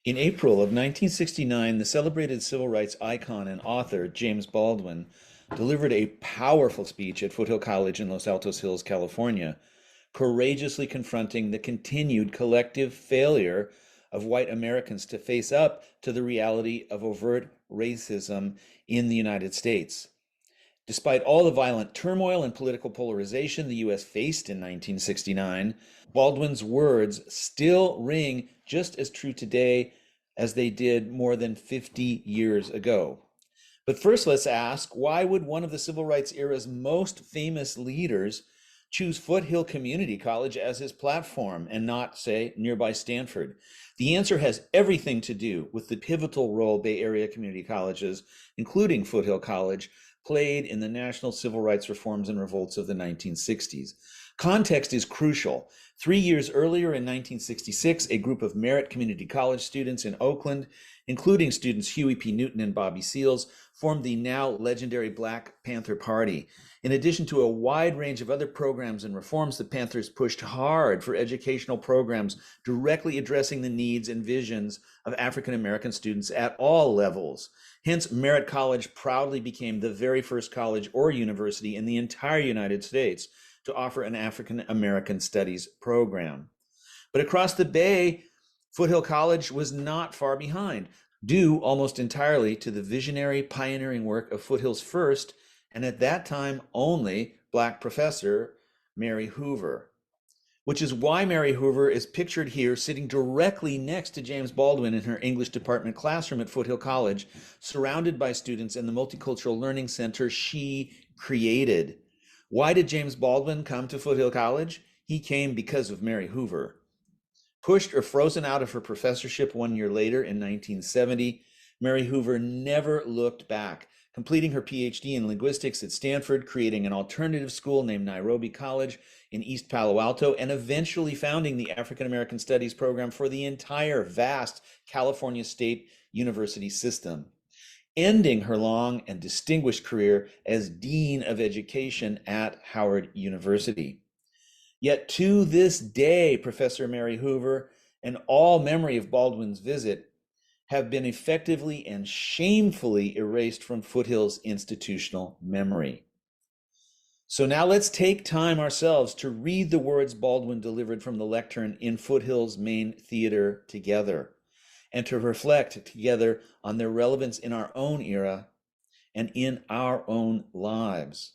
In April of 1969, the celebrated civil rights icon and author James Baldwin delivered a powerful speech at Foothill College in Los Altos Hills, California, courageously confronting the continued collective failure of white Americans to face up to the reality of overt racism in the United States. Despite all the violent turmoil and political polarization the U.S. faced in 1969, Baldwin's words still ring just as true today as they did more than 50 years ago. But first, let's ask, why would one of the civil rights era's most famous leaders choose Foothill Community College as his platform and not, say, nearby Stanford? The answer has everything to do with the pivotal role Bay Area community colleges, including Foothill College, played in the national civil rights reforms and revolts of the 1960s. Context is crucial. 3 years earlier, in 1966, a group of Merritt Community College students in Oakland, including students Huey P. Newton and Bobby Seals, formed the now legendary Black Panther Party. In addition to a wide range of other programs and reforms, the Panthers pushed hard for educational programs directly addressing the needs and visions of African American students at all levels. Hence, Merritt College proudly became the very first college or university in the entire United States to offer an African American studies program. But across the Bay, Foothill College was not far behind, due almost entirely to the visionary, pioneering work of Foothill's first, and at that time only, Black professor, Mary Hoover. Which is why Mary Hoover is pictured here sitting directly next to James Baldwin in her English department classroom at Foothill College, surrounded by students in the Multicultural Learning Center she created. Why did James Baldwin come to Foothill College? He came because of Mary Hoover. Pushed or frozen out of her professorship 1 year later in 1970, Mary Hoover never looked back, completing her PhD in linguistics at Stanford, creating an alternative school named Nairobi College in East Palo Alto, and eventually founding the African American Studies program for the entire vast California State University system, ending her long and distinguished career as Dean of Education at Howard University. Yet to this day, Professor Mary Hoover and all memory of Baldwin's visit have been effectively and shamefully erased from Foothill's institutional memory. So now let's take time ourselves to read the words Baldwin delivered from the lectern in Foothill's main theater together, and to reflect together on their relevance in our own era and in our own lives.